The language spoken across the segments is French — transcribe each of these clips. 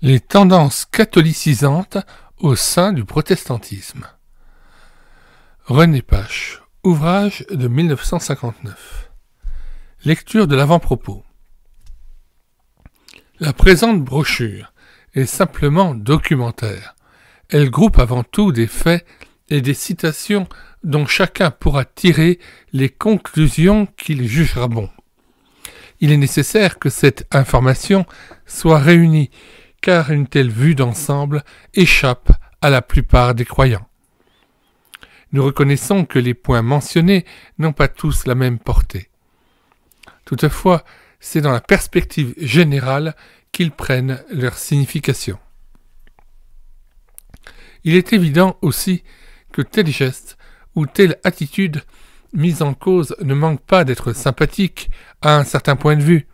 Les tendances catholicisantes au sein du protestantisme. René Pache, ouvrage de 1959. Lecture de l'avant-propos. La présente brochure est simplement documentaire. Elle groupe avant tout des faits et des citations dont chacun pourra tirer les conclusions qu'il jugera bon. Il est nécessaire que cette information soit réunie, car une telle vue d'ensemble échappe à la plupart des croyants. Nous reconnaissons que les points mentionnés n'ont pas tous la même portée. Toutefois, c'est dans la perspective générale qu'ils prennent leur signification. Il est évident aussi que tel geste ou telle attitude mise en cause ne manque pas d'être sympathique à un certain point de vue.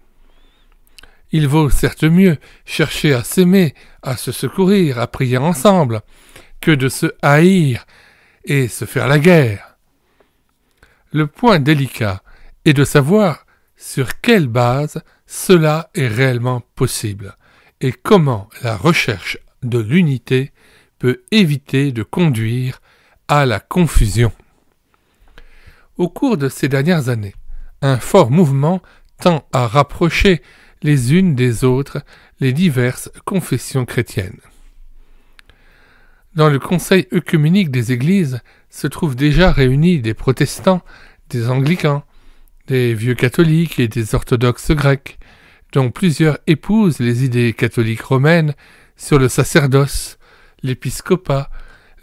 Il vaut certes mieux chercher à s'aimer, à se secourir, à prier ensemble, que de se haïr et se faire la guerre. Le point délicat est de savoir sur quelle base cela est réellement possible et comment la recherche de l'unité peut éviter de conduire à la confusion. Au cours de ces dernières années, un fort mouvement tend à rapprocher les unes des autres les diverses confessions chrétiennes. Dans le Conseil œcuménique des Églises se trouvent déjà réunis des protestants, des anglicans, des vieux catholiques et des orthodoxes grecs, dont plusieurs épousent les idées catholiques romaines sur le sacerdoce, l'épiscopat,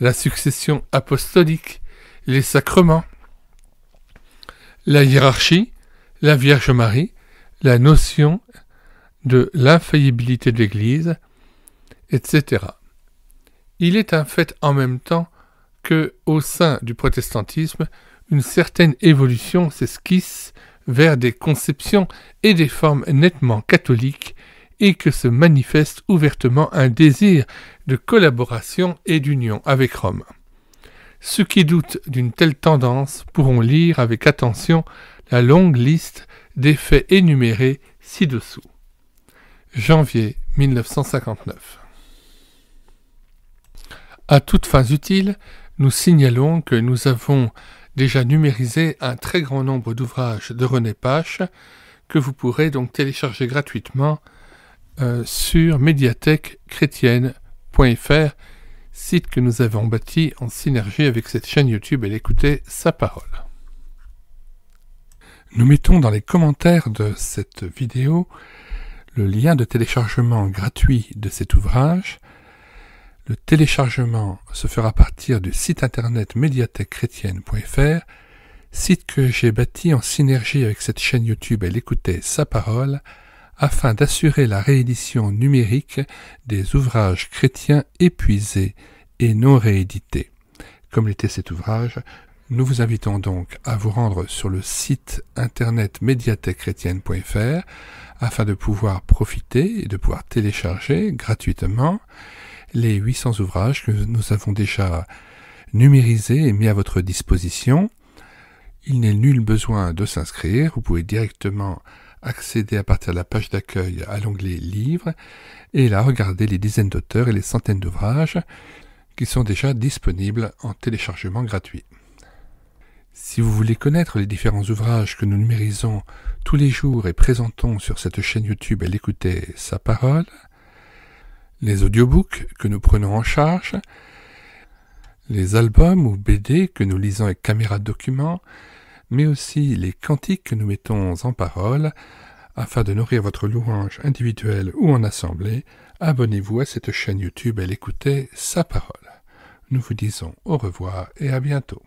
la succession apostolique, les sacrements, la hiérarchie, la Vierge Marie, la notion de l'infaillibilité de l'Église, etc. Il est un fait en même temps que, au sein du protestantisme, une certaine évolution s'esquisse vers des conceptions et des formes nettement catholiques et que se manifeste ouvertement un désir de collaboration et d'union avec Rome. Ceux qui doutent d'une telle tendance pourront lire avec attention la longue liste des faits énumérés ci-dessous. Janvier 1959. À toutes fins utiles, nous signalons que nous avons déjà numérisé un très grand nombre d'ouvrages de René Pache que vous pourrez donc télécharger gratuitement sur médiathèquechrétienne.fr, site que nous avons bâti en synergie avec cette chaîne YouTube et l'écouter sa parole. Nous mettons dans les commentaires de cette vidéo le lien de téléchargement gratuit de cet ouvrage. Le téléchargement se fera à partir du site internet médiathèquechrétienne.fr, site que j'ai bâti en synergie avec cette chaîne YouTube et l'écouter sa parole, afin d'assurer la réédition numérique des ouvrages chrétiens épuisés et non réédités. Comme l'était cet ouvrage, nous vous invitons donc à vous rendre sur le site internet médiathèquechrétienne.fr afin de pouvoir profiter et de pouvoir télécharger gratuitement les 800 ouvrages que nous avons déjà numérisés et mis à votre disposition. Il n'est nul besoin de s'inscrire, vous pouvez directement accéder à partir de la page d'accueil à l'onglet Livres et là regarder les dizaines d'auteurs et les centaines d'ouvrages qui sont déjà disponibles en téléchargement gratuit. Si vous voulez connaître les différents ouvrages que nous numérisons tous les jours et présentons sur cette chaîne YouTube et l'écouter sa parole, les audiobooks que nous prenons en charge, les albums ou BD que nous lisons avec caméra de document, mais aussi les cantiques que nous mettons en parole, afin de nourrir votre louange individuelle ou en assemblée, abonnez-vous à cette chaîne YouTube et l'écoutez sa parole. Nous vous disons au revoir et à bientôt.